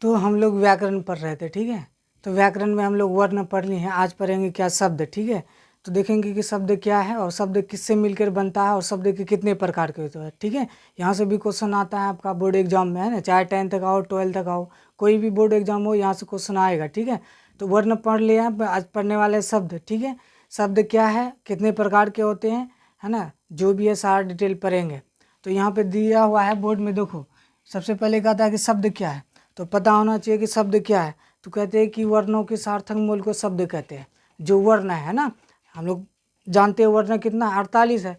तो हम लोग व्याकरण पढ़ रहे थे, ठीक है। तो व्याकरण में हम लोग वर्ण पढ़ लिए हैं, आज पढ़ेंगे क्या शब्द, ठीक है। तो देखेंगे कि शब्द क्या है और शब्द किससे मिलकर बनता है और शब्द के कितने प्रकार के होते हैं, ठीक है। यहाँ से भी क्वेश्चन आता है आपका बोर्ड एग्जाम में, है ना, चाहे 10th तक आओ 12th तक आओ, कोई भी बोर्ड एग्जाम हो यहाँ से क्वेश्चन आएगा, ठीक है। तो वर्ण पढ़ लिया है, आज पढ़ने वाले शब्द, ठीक है। शब्द क्या है, कितने प्रकार के होते हैं, है ना, जो भी है सारा डिटेल पढ़ेंगे। तो यहाँ पे दिया हुआ है बोर्ड में, देखो सबसे पहले कहता है कि शब्द क्या है, तो पता होना चाहिए कि शब्द क्या है। तो कहते हैं कि वर्णों के सार्थक मूल को शब्द कहते हैं। जो वर्ण है ना, हम लोग जानते हैं वर्ण कितना 48 है,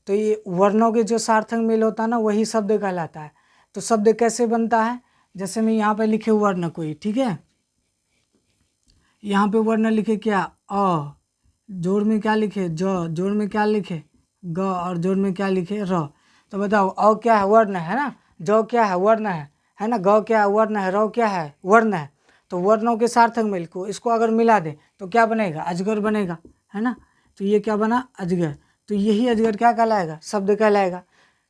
तो ये वर्णों के जो सार्थक मेल होता है ना वही शब्द कहलाता है। तो शब्द कैसे बनता है, जैसे मैं यहाँ पे लिखे वर्ण कोई, ठीक है, यहाँ पे वर्ण लिखे क्या, अ, जोड़ में क्या लिखे, ज, जोड़ में क्या लिखे, ग, और जोड़ में क्या लिखे, र। तो बताओ अ क्या है, वर्ण है ना, ज क्या है, वर्ण है ना, ग क्या है, वर्ण है, र क्या है, वर्ण है। तो वर्णों के सार्थक मेल को इसको अगर मिला दे तो क्या बनेगा, अजगर बनेगा, है ना। तो ये क्या बना, अजगर। तो यही अजगर क्या कहलाएगा, शब्द कहलाएगा,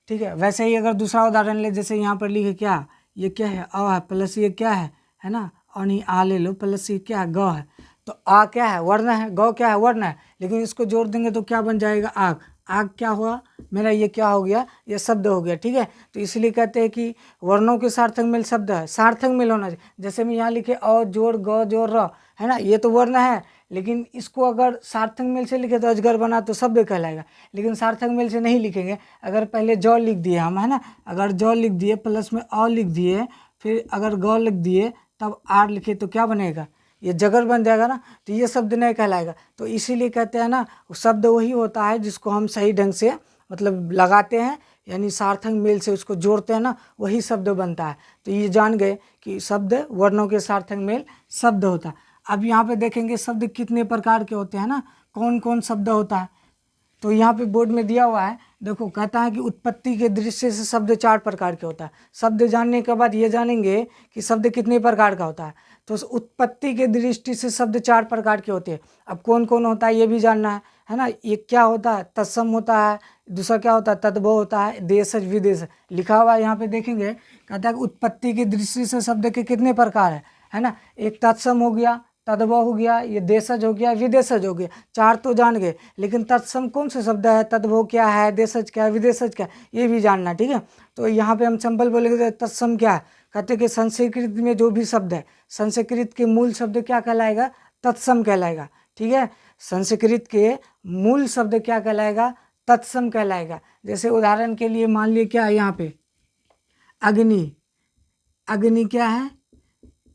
ठीक है। वैसे ही अगर दूसरा उदाहरण ले, जैसे यहाँ पर लिखे क्या, ये क्या है, अ है, प्लस ये क्या है ना, और नहीं आ ले लो, प्लस ये क्या है, ग है। तो आ क्या है, वर्ण है, ग क्या है, वर्ण है, लेकिन इसको जोड़ देंगे तो क्या बन जाएगा, आग। आग क्या हुआ मेरा, ये क्या हो गया, ये शब्द हो गया, ठीक है। तो इसलिए कहते हैं कि वर्णों के सार्थक मेल शब्द है, सार्थक मेल होना चाहिए। जैसे मैं यहाँ लिखे अ जोड़ ग जोड़ र, है ना, ये तो वर्ण है, लेकिन इसको अगर सार्थक मेल से लिखे तो अजगर बना तो शब्द कहलाएगा। लेकिन सार्थक मेल से नहीं लिखेंगे, अगर पहले ज लिख दिए हम, है ना, अगर ज लिख दिए प्लस में अ लिख दिए, फिर अगर ग लिख दिए तब आर लिखे तो क्या बनेगा, ये जगर बन जाएगा ना, तो ये शब्द नहीं कहलाएगा। तो इसीलिए कहते हैं ना, शब्द वही होता है जिसको हम सही ढंग से मतलब लगाते हैं, यानी सार्थक मेल से उसको जोड़ते हैं ना, वही शब्द बनता है। तो ये जान गए कि शब्द वर्णों के सार्थक मेल शब्द होता है। अब यहाँ पे देखेंगे शब्द कितने प्रकार के होते हैं ना, कौन कौन शब्द होता है। तो यहाँ पे बोर्ड में दिया हुआ है, देखो कहता है कि उत्पत्ति के दृष्टि से शब्द 4 प्रकार के होता है। शब्द जानने के बाद ये जानेंगे कि शब्द कितने प्रकार का होता है। तो उस उत्पत्ति के दृष्टि से शब्द 4 प्रकार के होते हैं। अब कौन कौन होता है ये भी जानना है ना। ये क्या होता है, तत्सम होता है, दूसरा क्या होता है, तद्भव होता है, देशज विदेश लिखा हुआ है यहाँ पे देखेंगे। कहता है कि उत्पत्ति की दृष्टि से शब्द के कितने प्रकार है ना। एक तत्सम हो गया, तद्भव हो गया, ये देशज हो गया, विदेशज हो गया। 4 तो जान गए, लेकिन तत्सम कौन से शब्द है, तद्भव क्या है, देशज क्या है, विदेशज क्या है, ये भी जानना, ठीक है। तो यहाँ पे हम सिंपल बोलेंगे तत्सम क्या है, कहते हैं कि संस्कृत में जो भी शब्द है, संस्कृत के मूल शब्द क्या कहलाएगा, तत्सम कहलाएगा, ठीक है। संस्कृत के मूल शब्द क्या कहलाएगा, तत्सम कहलाएगा। जैसे उदाहरण के लिए मान लिए क्या है यहाँ पे, अग्नि। अग्नि क्या है,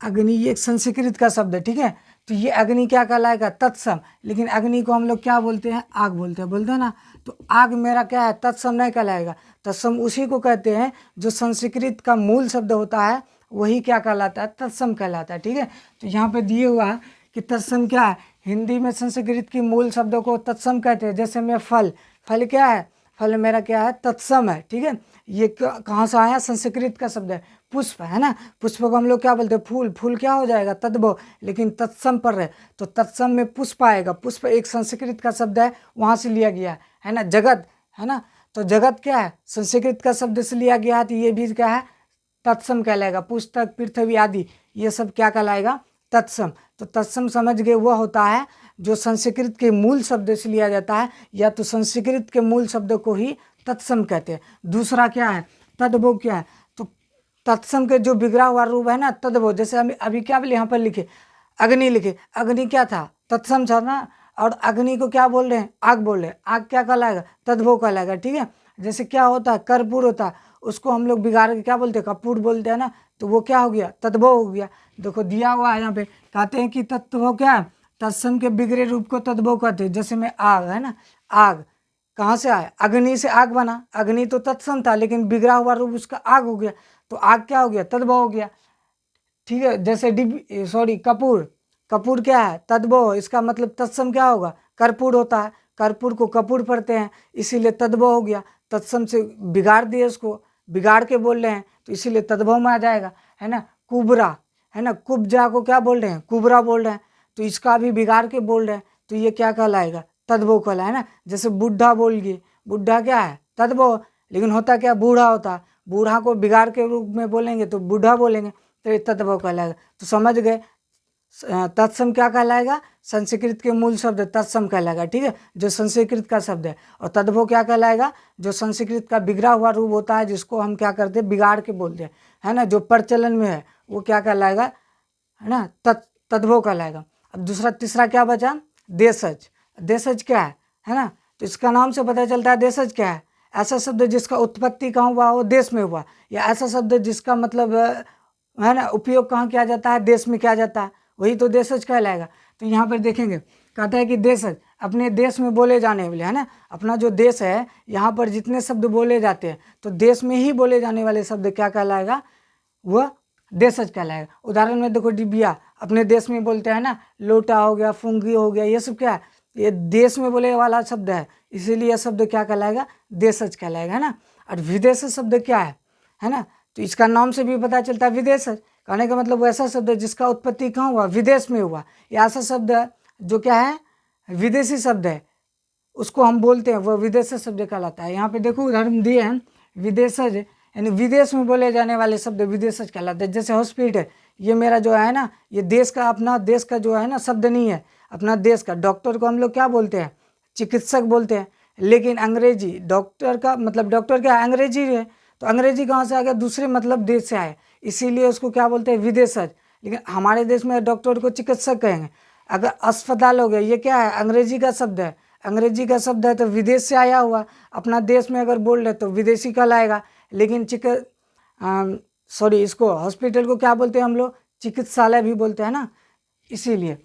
अग्नि ये एक संस्कृत का शब्द है, ठीक है। तो ये अग्नि क्या कहलाएगा, तत्सम। लेकिन अग्नि को हम लोग क्या बोलते हैं, आग बोलते हैं ना। तो आग मेरा क्या है, तत्सम नहीं कहलाएगा। तत्सम उसी को कहते हैं जो संस्कृत का मूल शब्द होता है, वही क्या कहलाता है, तत्सम कहलाता है, ठीक है। तो यहाँ पे दिए हुआ है कि तत्सम क्या है, हिंदी में संस्कृत की मूल शब्दों को तत्सम कहते हैं। जैसे मैं फल, फल क्या है, फल मेरा क्या है, तत्सम है, ठीक है। ये कहाँ से आया, संस्कृत का शब्द है। पुष्प है ना, पुष्प को हम लोग क्या बोलते हैं, फूल। फूल क्या हो जाएगा, तद्भव, लेकिन तत्सम पर रहे तो तत्सम में पुष्प आएगा। पुष्प एक संस्कृत का शब्द है, वहाँ से लिया गया है ना। जगत है ना, तो जगत क्या है, संस्कृत का शब्द से लिया गया है, तो ये भी क्या है, तत्सम कहलाएगा। पुस्तक, पृथ्वी आदि ये सब क्या कहलाएगा, तत्सम। तो तत्सम समझ गए, वह होता है जो संस्कृत के मूल शब्द से लिया जाता है, या तो संस्कृत के मूल शब्द को ही तत्सम कहते हैं। दूसरा क्या है, तद्भव क्या है, तो तत्सम के जो बिगड़ा हुआ रूप है ना, तद्भव। जैसे हम अभी क्या बोले, यहाँ पर लिखे अग्नि, लिखे अग्नि क्या था, तत्सम था ना। और अग्नि को क्या बोल रहे हैं, आग बोल रहे हैं। आग क्या कहलाएगा, तद्भव कहलाएगा, ठीक है। जैसे क्या होता है, कर्पूर होता है, उसको हम लोग बिगाड़ के क्या बोलते हैं, कपूर बोलते हैं ना, तो वो क्या हो गया, तद्भव हो गया। देखो दिया हुआ है यहाँ पे, कहते हैं कि तत्व क्या है, तत्सम के बिगड़े रूप को तद्भव कहते हैं। जैसे में आग है ना, आग कहाँ से आया, अग्नि से आग बना। अग्नि तो तत्सम था, लेकिन बिगड़ा हुआ रूप उसका आग हो गया, तो आग क्या हो गया, तद्भव हो गया, ठीक है। जैसे कपूर, कपूर क्या है, तद्भव, इसका मतलब तत्सम क्या होगा, कर्पूर होता है। कर्पूर को कपूर पढ़ते हैं, इसीलिए तद्भव हो गया। तत्सम से बिगाड़ दिए, उसको बिगाड़ के बोल रहे हैं, तो इसीलिए तद्भव में आ जाएगा, है ना। कुबरा है ना, कुब्जा को क्या बोल रहे हैं, कुबरा बोल रहे हैं, तो इसका भी बिगाड़ के बोल रहे हैं, तो ये क्या कहलाएगा, तद्भव कहला, है ना। जैसे बुढ़ा बोल गए, बुढ़ा क्या है, तद्भव, लेकिन होता क्या, बूढ़ा होता है। बूढ़ा को बिगाड़ के रूप में बोलेंगे तो बूढ़ा बोलेंगे, तो ये तद्भव कहलाएगा। तो समझ गए, तत्सम क्या कहलाएगा? संस्कृत के मूल शब्द तत्सम कहलाएगा, ठीक है, जो संस्कृत का शब्द है। और तद्भव क्या कहलाएगा? जो संस्कृत का बिगड़ा हुआ रूप होता है, जिसको हम क्या करते हैं, बिगाड़ के बोलते हैं, है ना, जो प्रचलन में है, वो क्या कहलाएगा, है ना, तद्भव कहलाएगा। अब दूसरा तीसरा क्या बचा? देशज। देशज क्या है ना, तो इसका नाम से पता चलता है देशज क्या है? ऐसा शब्द जिसका उत्पत्ति कहाँ हुआ हो, देश में हुआ, या ऐसा शब्द जिसका मतलब है ना उपयोग कहाँ किया जाता है, देश में किया जाता है, वही तो देशज कहलाएगा। तो यहाँ पर देखेंगे, कहता है कि देशज अपने देश में बोले जाने वाले, है ना, अपना जो देश है यहाँ पर जितने शब्द बोले जाते हैं, तो देश में ही बोले जाने वाले शब्द क्या कहलाएगा? वह देशज कहलाएगा। उदाहरण में देखो, डिबिया अपने देश में बोलते हैं ना, लोटा हो गया, फुंगी हो गया, ये सब क्या है? ये देश में बोले वाला शब्द है, इसीलिए यह शब्द क्या कहलाएगा? देशज कहलाएगा, है ना। और विदेश शब्द क्या है ना, तो इसका नाम से भी पता चलता है विदेशज। कहने का मतलब वो ऐसा शब्द है जिसका उत्पत्ति कहाँ हुआ? विदेश में हुआ। या ऐसा शब्द है जो क्या है? विदेशी शब्द है, उसको हम बोलते हैं, वह विदेशी शब्द कहलाता है। यहाँ पे देखो उदाहरण दिए हैं, विदेशज यानी विदेश में बोले जाने वाले शब्द विदेशज कहलाते हैं। जैसे हॉस्पिटल, ये मेरा जो है ना, ये देश का, अपना देश का जो है ना शब्द नहीं है, अपना देश का। डॉक्टर को हम लोग क्या बोलते हैं? चिकित्सक बोलते हैं। लेकिन अंग्रेजी डॉक्टर का मतलब, डॉक्टर क्या है? अंग्रेजी है। तो अंग्रेजी कहाँ से आ गया? दूसरे मतलब देश से आए, इसीलिए उसको क्या बोलते हैं? विदेशज। लेकिन हमारे देश में डॉक्टर को चिकित्सक कहेंगे। अगर अस्पताल हो गया, ये क्या है? अंग्रेजी का शब्द है, अंग्रेजी का शब्द है, तो विदेश से आया हुआ। अपना देश में अगर बोल रहे तो विदेशी कहलाएगा। लेकिन इसको हॉस्पिटल को क्या बोलते हैं हम लोग? चिकित्सालय भी बोलते हैं ना, इसीलिए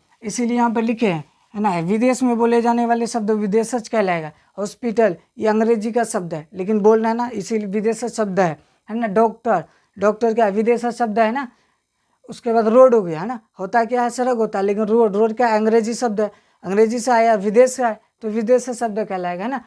यहाँ पर लिखे हैं, है ना, विदेश में बोले जाने वाले शब्द विदेशज कहलाएगा। हॉस्पिटल ये अंग्रेजी का शब्द है, लेकिन बोलना है ना, इसीलिए विदेशज शब्द है ना। डॉक्टर क्या है? विदेशज शब्द है ना। उसके बाद रोड हो गया, है ना, होता क्या है? सड़क होता है, लेकिन रोड क्या है? अंग्रेजी शब्द है, अंग्रेजी से आया, विदेश से आया, तो विदेश शब्द कहलाएगा, है ना।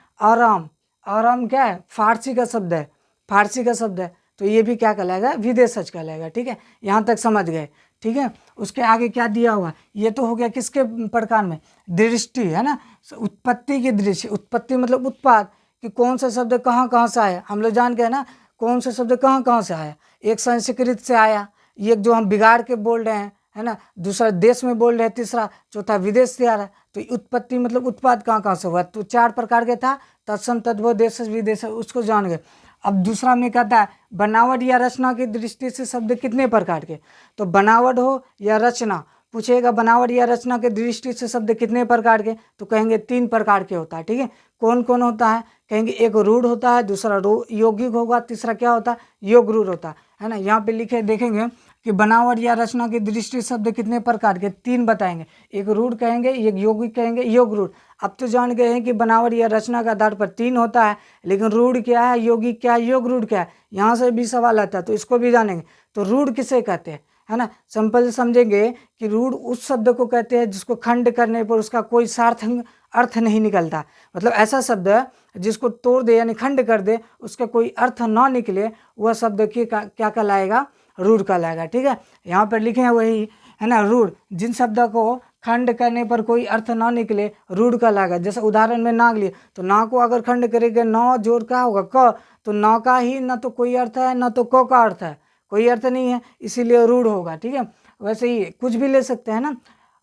आराम क्या है? फारसी का शब्द है, फारसी का शब्द है, तो ये भी क्या कहलाएगा? विदेशज कहलाएगा, ठीक है। यहाँ तक समझ गए, ठीक है। उसके आगे क्या दिया हुआ? ये तो हो गया किसके प्रकार में? दृष्टि, है ना, उत्पत्ति की दृष्टि। उत्पत्ति मतलब उत्पाद, कि कौन सा शब्द कहाँ कहाँ से आया, हम लोग जान गए ना, कौन सा शब्द कहाँ कहाँ से आया। एक संस्कृत से आया, ये जो हम बिगाड़ के बोल रहे हैं, है ना, दूसरा देश में बोल रहे हैं, तीसरा चौथा विदेश से आ रहा है। तो उत्पत्ति मतलब उत्पाद कहाँ कहाँ से हुआ, तो 4 प्रकार के था, तत्सम, तद्भव, देशज, विदेश, उसको जान गए। अब दूसरा में कहता है बनावट या रचना की दृष्टि से शब्द कितने प्रकार के? तो बनावट हो या रचना, पूछेगा बनावट या रचना के दृष्टि से शब्द कितने प्रकार के? तो कहेंगे 3 प्रकार के होता है, ठीक है। कौन कौन होता है? कहेंगे एक रूढ़ होता है, दूसरा यौगिक होगा, तीसरा क्या होता है? योग रूढ़ होता है ना। यहाँ पे लिखे देखेंगे कि बनावट या रचना की दृष्टि शब्द कितने प्रकार के? 3 बताएंगे। एक रूढ़ कहेंगे, एक यौगिक कहेंगे, योग रूढ़। अब तो जान गए हैं कि बनावट या रचना का आधार पर 3 होता है, लेकिन रूढ़ क्या है, यौगिक क्या है, योग रूढ़ क्या है, यहाँ से भी सवाल आता है, तो इसको भी जानेंगे। तो रूढ़ किसे कहते हैं, है ना, सिंपल समझेंगे कि रूढ़ उस शब्द को कहते हैं जिसको खंड करने पर उसका कोई सार्थक अर्थ नहीं निकलता। मतलब ऐसा शब्द जिसको तोड़ दे यानी खंड कर दे, उसका कोई अर्थ ना निकले, वह शब्द क्या कहलाएगा? रूढ़ कहलाएगा, ठीक है। यहाँ पर लिखे हैं वही, है ना, रूढ़ जिन शब्दों को खंड करने पर कोई अर्थ ना निकले, रूढ़ कहलाएगा। जैसे उदाहरण में नाग लिए, तो ना को अगर खंड करेंगे, न जोड़ क्या होगा? क, तो न का ही न तो कोई अर्थ है, न तो क का अर्थ है, कोई अर्थ नहीं है, इसीलिए रूढ़ होगा, ठीक है। वैसे ही कुछ भी ले सकते हैं ना,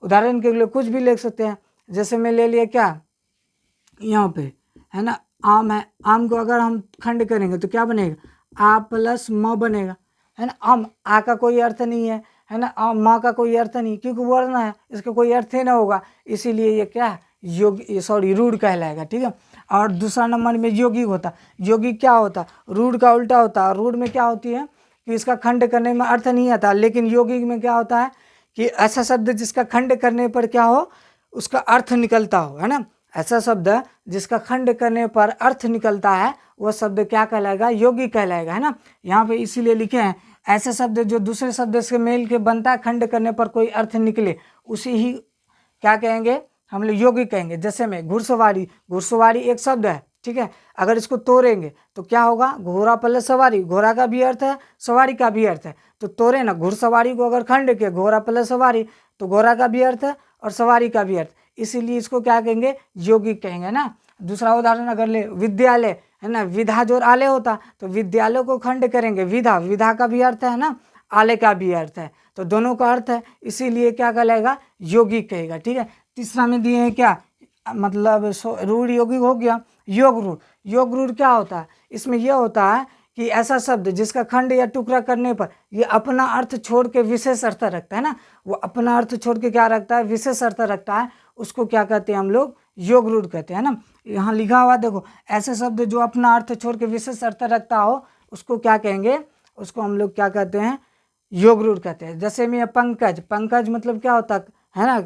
उदाहरण के लिए कुछ भी ले सकते हैं। जैसे मैं ले लिया क्या, यहाँ पे, है ना, आम है, आम को अगर हम खंड करेंगे तो क्या बनेगा? आ प्लस म बनेगा, है ना। आम, आ का कोई अर्थ नहीं है ना, आम, माँ का कोई अर्थ नहीं, क्योंकि वर्ण है, इसका कोई अर्थ ही ना होगा, इसीलिए ये क्या है? रूढ़ कहलाएगा, ठीक है। और दूसरा नंबर में यौगिक होता। यौगिक क्या होता? रूढ़ का उल्टा होता है। रूढ़ में क्या होती है कि इसका खंड करने में अर्थ नहीं आता, लेकिन यौगिक में क्या होता है कि ऐसा शब्द जिसका खंड करने पर क्या हो, उसका अर्थ निकलता हो, है ना। ऐसा शब्द जिसका खंड करने पर अर्थ निकलता है, वह शब्द क्या कहलाएगा? यौगिक कहलाएगा, है ना। यहाँ पे इसीलिए लिखे हैं ऐसे शब्द जो दूसरे शब्द से मेल के बनता है, खंड करने पर कोई अर्थ निकले, उसी ही क्या कहेंगे? हम लोग यौगिक कहेंगे। जैसे में घुड़सवारी, घुड़सवारी एक शब्द है, ठीक है। अगर इसको तोड़ेंगे तो क्या होगा? घोड़ा प्लस सवारी, घोड़ा का भी अर्थ है, सवारी का भी अर्थ है, तो तोड़े ना, घुड़सवारी को अगर खंड किया, घोड़ा प्लस सवारी, तो घोड़ा का भी अर्थ है और सवारी का भी अर्थ, इसीलिए इसको क्या कहेंगे? यौगिक कहेंगे ना। दूसरा उदाहरण अगर ले, विद्यालय, है ना, विधा जोर आलय होता, तो विद्यालय को खंड करेंगे, विधा का भी अर्थ है ना, आले का भी अर्थ है, तो दोनों का अर्थ है, इसीलिए क्या कहलाएगा, यौगिक कहेगा। ठीक है, तीसरा में दिए हैं क्या, मतलब रूढ़ यौगिक हो गया। योग रूढ़, योग रूढ़ क्या होता है, इसमें यह होता है कि ऐसा शब्द जिसका खंड या टुकड़ा करने पर ये अपना अर्थ छोड़ के विशेष अर्थ रखता है ना, वो अपना अर्थ छोड़ के क्या रखता है, विशेष अर्थ रखता है, उसको क्या कहते हैं हम लोग, योग रूढ़ कहते हैं ना। यहाँ लिखा हुआ देखो, ऐसे शब्द जो अपना अर्थ छोड़ के विशेष अर्थ रखता हो उसको क्या कहेंगे, उसको हम लोग क्या कहते हैं, योग रूढ़ कहते हैं। जैसे में पंकज, पंकज मतलब क्या होता है ना,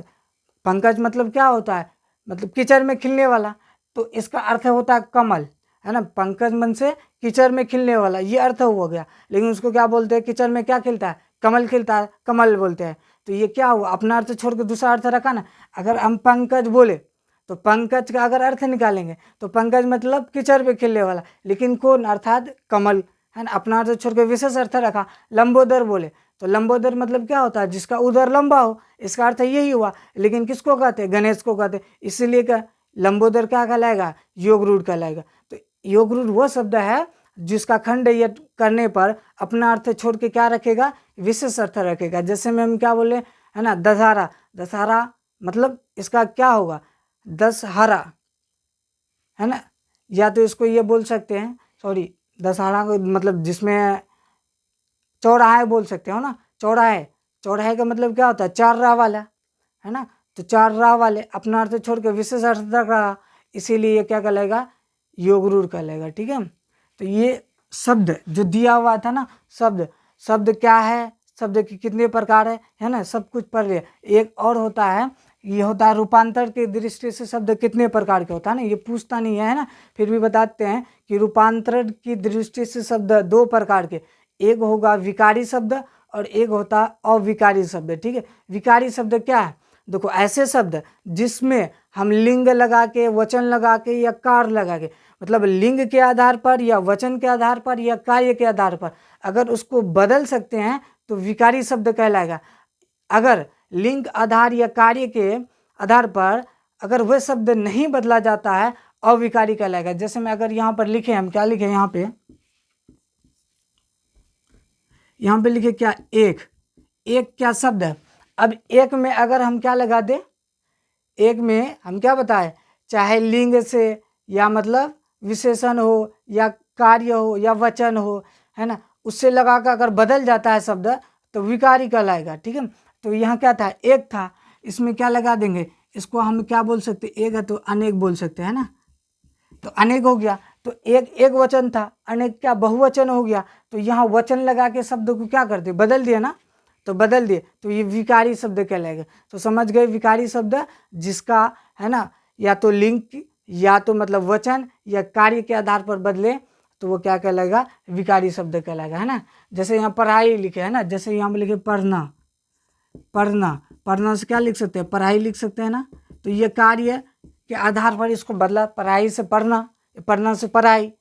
पंकज मतलब क्या होता है, मतलब कीचड़ में खिलने वाला, तो इसका अर्थ होता है कमल, है ना, पंकज मन से कीचड़ में खिलने वाला, ये अर्थ हो गया। लेकिन उसको क्या बोलते हैं, कीचड़ में क्या खिलता है, कमल खिलता है, कमल बोलते हैं। तो ये क्या हुआ, अपना अर्थ छोड़ के दूसरा अर्थ रखा ना। अगर हम पंकज बोले तो पंकज का अगर अर्थ निकालेंगे तो पंकज मतलब कीचड़ पे खिलने वाला, लेकिन कौन, अर्थात कमल, है ना, अपना अर्थ छोड़ के विशेष अर्थ रखा। लंबोदर बोले तो लंबोदर मतलब क्या होता है, जिसका उदर लंबा हो, इसका अर्थ यही हुआ। लेकिन किसको कहते हैं, गणेश को कहते हैं, इसीलिए क्या लंबोदर क्या कहलाएगा, योग रूढ़ कहलाएगा। तो योग रूढ़ वो शब्द है जिसका खंड या करने पर अपना अर्थ छोड़ के क्या रखेगा, विशेष अर्थ रखेगा। जैसे में हम क्या बोले, है ना, दशहरा, दशहरा मतलब इसका क्या होगा, दशहरा, है ना, या तो इसको ये बोल सकते हैं, सॉरी, दशहरा को मतलब जिसमें चौराहे बोल सकते हो ना, चौराहे, चौराहे का मतलब क्या होता है, चार राह वाला, है ना, तो चार राह वाले अपना अर्थ छोड़ के विशेष अर्थ रख रहा, इसीलिए ये क्या कहलाएगा, योग रूढ़ कहलाएगा। ठीक है, तो ये शब्द जो दिया हुआ था ना, शब्द, शब्द क्या है, शब्द के कितने प्रकार है ना, सब कुछ पढ़ लिया। एक और होता है, ये होता है रूपांतर की दृष्टि से शब्द कितने प्रकार के होता है ना, ये पूछता नहीं है ना, फिर भी बताते हैं कि रूपांतरण की दृष्टि से शब्द दो प्रकार के, एक होगा विकारी शब्द और एक होता अविकारी शब्द। ठीक है, विकारी शब्द क्या है, देखो ऐसे शब्द जिसमें हम लिंग लगा के, वचन लगा के या कार्य लगा के, मतलब लिंग के आधार पर या वचन के आधार पर या कार्य के आधार पर अगर उसको बदल सकते हैं तो विकारी शब्द कहलाएगा। अगर लिंग आधार या कार्य के आधार पर अगर वह शब्द नहीं बदला जाता है, अविकारी कहलाएगा। जैसे मैं अगर यहाँ पर लिखे, हम क्या लिखे यहाँ पे लिखे क्या, एक, एक क्या शब्द है। अब एक में अगर हम क्या लगा दे, एक में हम क्या बताए, चाहे लिंग से या मतलब विशेषण हो या कार्य हो या वचन हो, है ना, उससे लगा कर अगर बदल जाता है शब्द तो विकारी कहलाएगा। ठीक है, तो यहाँ क्या था, एक था, इसमें क्या लगा देंगे, इसको हम क्या बोल सकते, एक है तो अनेक बोल सकते हैं ना, तो अनेक हो गया। तो एक एक वचन था, अनेक क्या बहुवचन हो गया। तो यहाँ वचन लगा के शब्द को क्या करते, बदल दिए ना, तो बदल दिए, तो ये विकारी शब्द कहलाएगा। तो समझ गए, विकारी शब्द जिसका, है ना, या तो लिंग या तो मतलब वचन या कार्य के आधार पर बदले तो वो क्या कहलाएगा, विकारी शब्द कहलाएगा, है ना। जैसे यहाँ पढ़ाई लिखे, है ना, जैसे यहाँ पे लिखे पढ़ना, पढ़ना, पढ़ना से क्या लिख सकते हैं, पढ़ाई लिख सकते हैं ना। तो ये कार्य के आधार पर इसको बदला, पढ़ाई से पढ़ना, पढ़ना से पढ़ाई,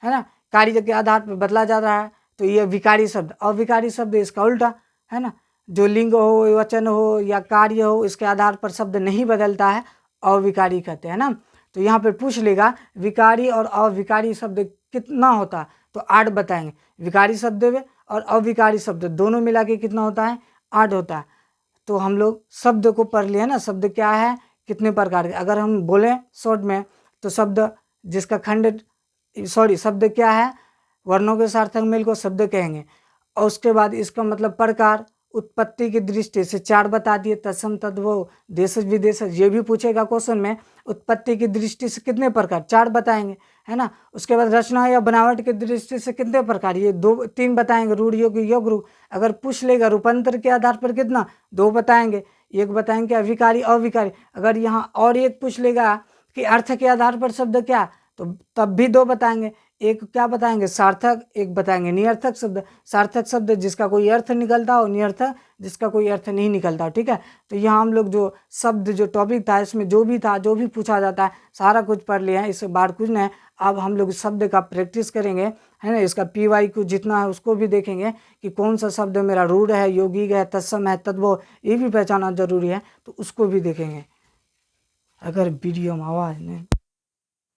है ना, कार्य के आधार पर बदला जा रहा है, तो ये विकारी शब्द। अविकारी शब्द इसका उल्टा, है ना, जो लिंग हो, वचन हो या कार्य हो, इसके आधार पर शब्द नहीं बदलता है, अविकारी कहते हैं ना। तो यहाँ पर पूछ लेगा विकारी और अविकारी शब्द कितना होता है, तो 8 बताएंगे। विकारी शब्द और अविकारी शब्द दोनों मिला के कितना होता है, 8 होता है। तो हम लोग शब्द को पढ़ लिए ना, शब्द क्या है, कितने प्रकार के। अगर हम बोलें शॉर्ट में तो शब्द जिसका खंड, सॉरी, शब्द क्या है, वर्णों के सार्थक मेल को शब्द कहेंगे। और उसके बाद इसका मतलब प्रकार, उत्पत्ति की दृष्टि से 4 बता दिए, तत्सम, तद्भव, देशज, विदेशज, ये भी पूछेगा क्वेश्चन में। उत्पत्ति की दृष्टि से कितने प्रकार, 4 बताएंगे, है ना। उसके बाद रचना या बनावट की दृष्टि से कितने प्रकार, ये 2-3 बताएंगे, रूढ़, योग, योग रूढ़। अगर पूछ लेगा रूपांतर के आधार पर कितना, 2 बताएंगे, एक बताएंगे अविकारी अविकारी। अगर यहाँ और एक पूछ लेगा कि अर्थ के आधार पर शब्द क्या, तो तब भी 2 बताएंगे। एक क्या बताएंगे, सार्थक, एक बताएंगे निरर्थक शब्द। सार्थक शब्द जिसका कोई अर्थ निकलता हो, निरर्थक जिसका कोई अर्थ नहीं निकलता हो। ठीक है, तो यहाँ हम लोग जो शब्द, जो टॉपिक था, इसमें जो भी था, जो भी पूछा जाता है, सारा कुछ पढ़ लिया है, इससे बाहर कुछ नहीं है। अब हम लोग शब्द का प्रैक्टिस करेंगे, है ना, इसका PYQ जितना है उसको भी देखेंगे कि कौन सा शब्द मेरा रूढ़ है, यौगिक है, तत्सम है, तद्भव, ये भी पहचानना जरूरी है, तो उसको भी देखेंगे। अगर वीडियो में आवाज़ नहीं